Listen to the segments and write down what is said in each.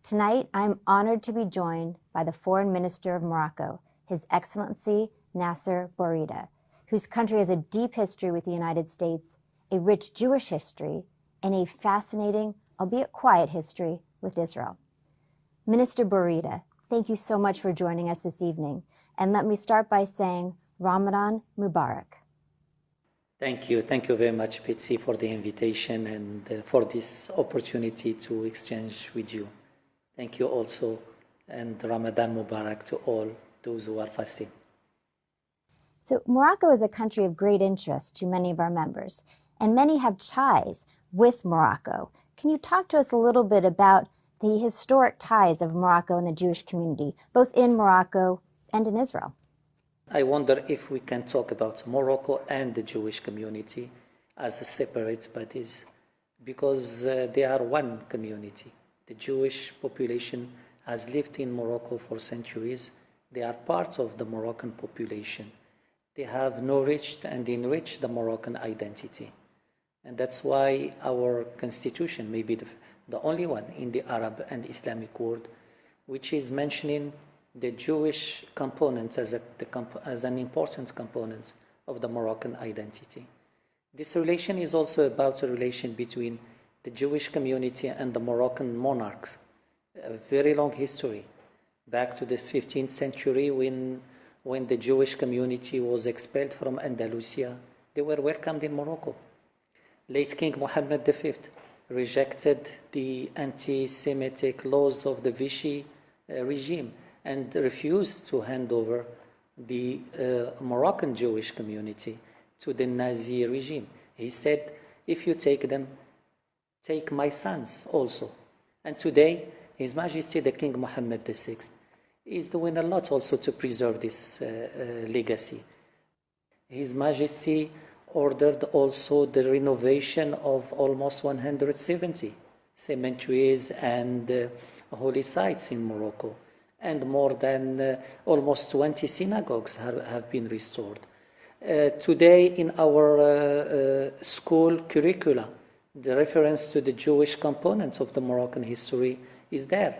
Tonight, I'm honored to be joined by the Foreign Minister of Morocco, His Excellency Naaser Boureita, whose country has a deep history with the United States, a rich Jewish history, and a fascinating, albeit quiet history with Israel. Minister Boureita, thank you so much for joining us this evening. And let me start by saying Ramadan Mubarak. Thank you. Thank you very much, Betsy, for the invitation and for this opportunity to exchange with you. Thank you also, and Ramadan Mubarak to all those who are fasting. So Morocco is a country of great interest to many of our members, and many have ties with Morocco. Can you talk to us a little bit about the historic ties of Morocco and the Jewish community, both in Morocco and in Israel? I wonder if we can talk about Morocco and the Jewish community as a separate bodies, because they are one community. The Jewish population has lived in Morocco for centuries. They are part of the Moroccan population. They have nourished and enriched the Moroccan identity. And that's why our constitution may be the only one in the Arab and Islamic world which is mentioning the Jewish component as an important component of the Moroccan identity. This relation is also about a relation between the Jewish community and the Moroccan monarchs, a very long history, back to the 15th century when the Jewish community was expelled from Andalusia. They were welcomed in Morocco. Late King Mohammed V rejected the anti-Semitic laws of the Vichy regime and refused to hand over the Moroccan Jewish community to the Nazi regime. He said, if you take them, take my sons also. And today, His Majesty the King Mohammed VI is doing a lot also to preserve this legacy. His Majesty ordered also the renovation of almost 170 cemeteries and holy sites in Morocco, and more than almost 20 synagogues have been restored. Today in our school curricula, the reference to the Jewish components of the Moroccan history is there,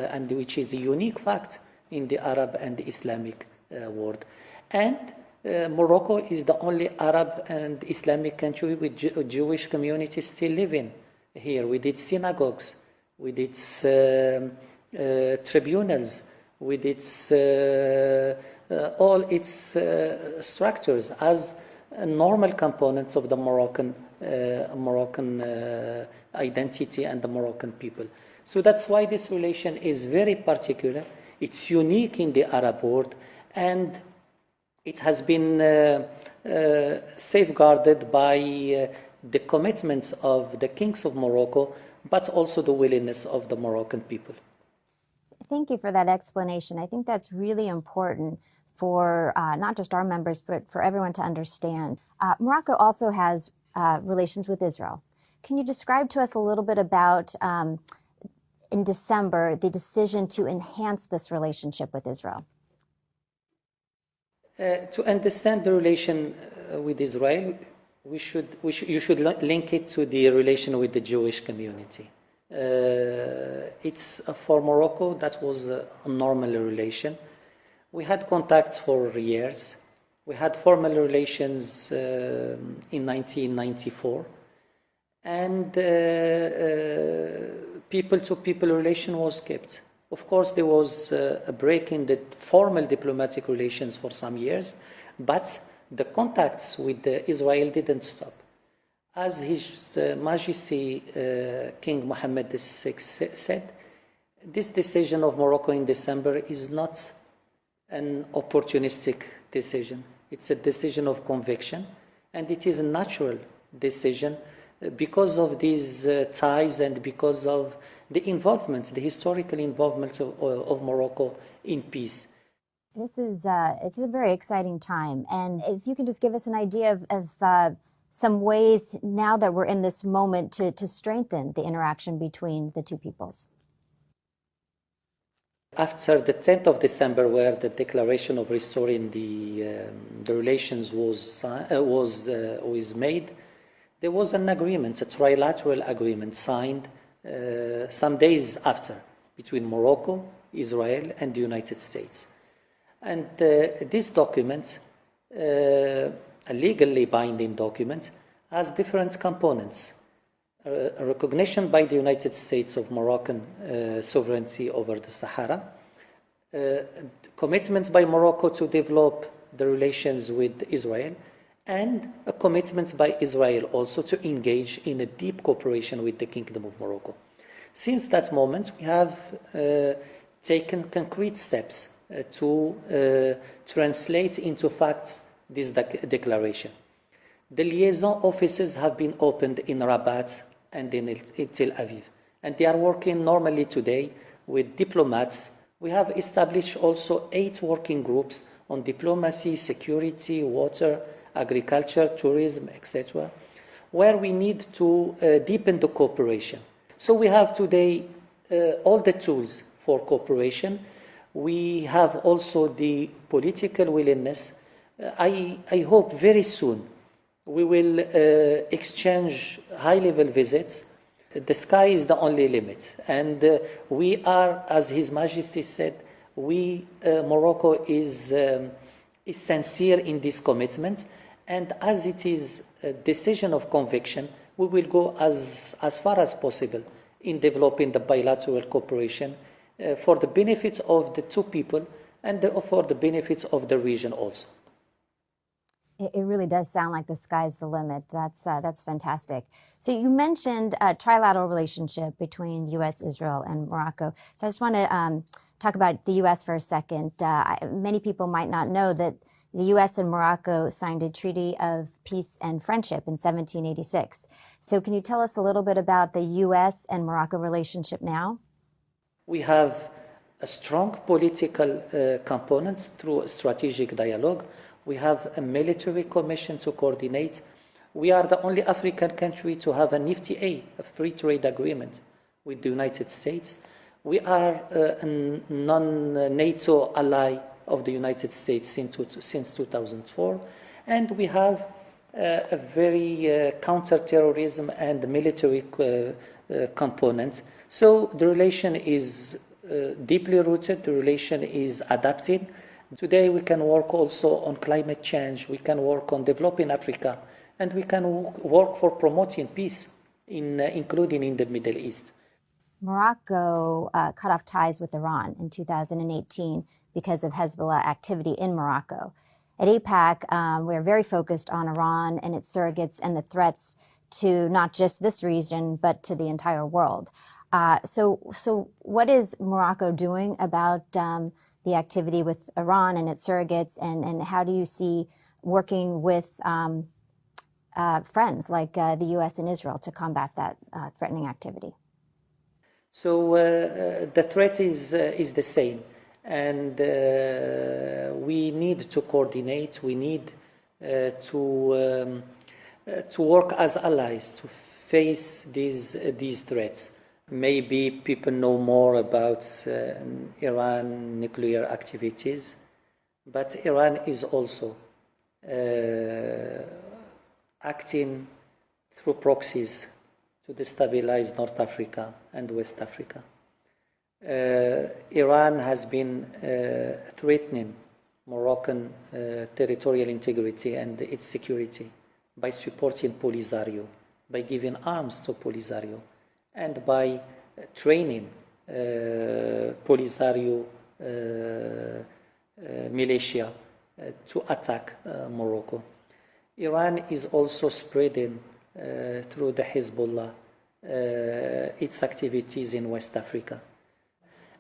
and which is a unique fact in the Arab and the Islamic world. And Morocco is the only Arab and Islamic country with Jewish communities still living here, with its synagogues, with its tribunals, with its all its structures as normal components of the Moroccan identity and the Moroccan people. So that's why this relation is very particular. It's unique in the Arab world, and it has been safeguarded by the commitment of the kings of Morocco, but also the willingness of the Moroccan people. Thank you for that explanation. I think that's really important for not just our members, but for everyone to understand. Morocco also has relations with Israel. Can you describe to us a little bit about, in December, the decision to enhance this relationship with Israel? To understand the relation with Israel, you should link it to the relation with the Jewish community. It's for Morocco, that was a normal relation. We had contacts for years. We had formal relations in 1994, and people-to-people relation was kept. Of course, there was a break in the formal diplomatic relations for some years, but the contacts with Israel didn't stop. As His Majesty King Mohammed VI said, this decision of Morocco in December is not an opportunistic decision. It's a decision of conviction, and it is a natural decision because of these ties and because of the involvement, the historical involvement of Morocco in peace. This is it's a very exciting time, and if you can just give us an idea of some ways now that we're in this moment to strengthen the interaction between the two peoples. After the 10th of December, where the declaration of restoring the relations was made, there was an agreement, a trilateral agreement signed some days after, between Morocco, Israel, and the United States. And this document, a legally binding document, has different components. A recognition by the United States of Moroccan sovereignty over the Sahara, commitment by Morocco to develop the relations with Israel, and a commitment by Israel also to engage in a deep cooperation with the Kingdom of Morocco. Since that moment, we have taken concrete steps to translate into facts this declaration. The liaison offices have been opened in Rabat and in Tel Aviv, and they are working normally today with diplomats. We have established also 8 working groups on diplomacy, security, water, agriculture, tourism, etc., where we need to deepen the cooperation. So we have today all the tools for cooperation. We have also the political willingness. I hope very soon we will exchange high-level visits. The sky is the only limit. And we are, as His Majesty said, Morocco is sincere in this commitment. And as it is a decision of conviction, we will go as far as possible in developing the bilateral cooperation for the benefit of the two people and for the benefit of the region also. It really does sound like the sky's the limit. That's fantastic. So you mentioned a trilateral relationship between U.S., Israel, and Morocco. So I just want to talk about the U.S. for a second. Many people might not know that the U.S. and Morocco signed a treaty of peace and friendship in 1786. So can you tell us a little bit about the U.S. and Morocco relationship now? We have a strong political component through a strategic dialogue. We have a military commission to coordinate. We are the only African country to have an FTA, a free trade agreement with the United States. We are a non-NATO ally of the United States since 2004. And we have a very counter-terrorism and military component. So the relation is deeply rooted, the relation is adapted. Today we can work also on climate change, we can work on developing Africa, and we can work for promoting peace, including in the Middle East. Morocco cut off ties with Iran in 2018 because of Hezbollah activity in Morocco. At Éipac, we're very focused on Iran and its surrogates and the threats to not just this region, but to the entire world. So what is Morocco doing about the activity with Iran and its surrogates, and how do you see working with friends like the U.S. and Israel to combat that threatening activity? So the threat is the same, and we need to coordinate. We need to work as allies to face these threats. Maybe people know more about Iran nuclear activities, but Iran is also acting through proxies to destabilize North Africa and West Africa. Iran has been threatening Moroccan territorial integrity and its security by supporting Polisario, by giving arms to Polisario, and by training Polisario militia to attack Morocco. Iran is also spreading through the Hezbollah its activities in West Africa.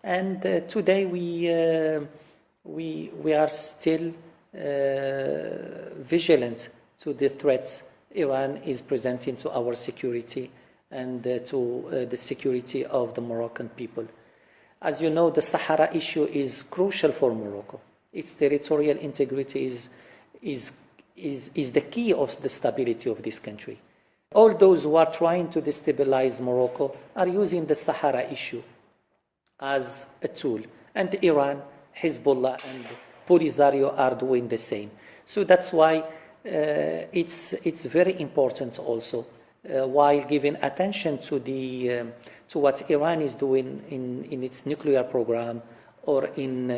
And today we are still vigilant to the threats Iran is presenting to our security and to the security of the Moroccan people. As you know, the Sahara issue is crucial for Morocco. Its territorial integrity is the key of the stability of this country. All those who are trying to destabilize Morocco are using the Sahara issue as a tool. And Iran, Hezbollah, and Polisario are doing the same. So that's why it's very important also, while giving attention to to what Iran is doing in its nuclear program or in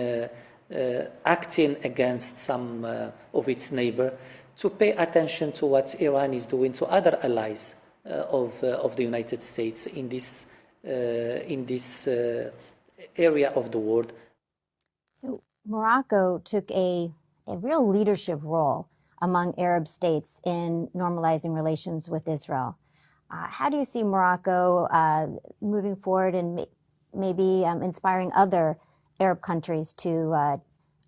acting against some of its neighbor, to pay attention to what Iran is doing to other allies of the United States in this area of the world. So Morocco took a real leadership role among Arab states in normalizing relations with Israel. How do you see Morocco moving forward and maybe inspiring other Arab countries to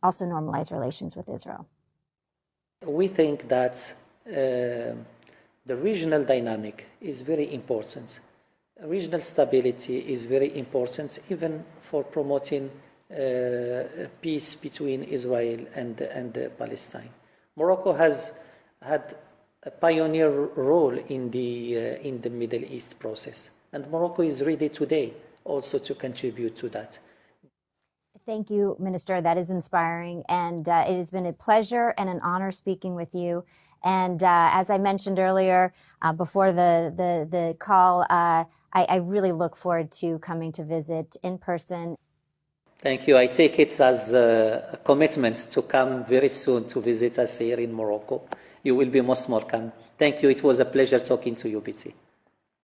also normalize relations with Israel? We think that the regional dynamic is very important. Regional stability is very important, even for promoting peace between Israel and Palestine. Morocco has had a pioneer role in the Middle East process, and Morocco is ready today also to contribute to that. Thank you, Minister. That is inspiring, and it has been a pleasure and an honor speaking with you. And as I mentioned earlier, before the call, I really look forward to coming to visit in person. Thank you. I take it as a commitment to come very soon to visit us here in Morocco. You will be most welcome. Thank you. It was a pleasure talking to you, BT.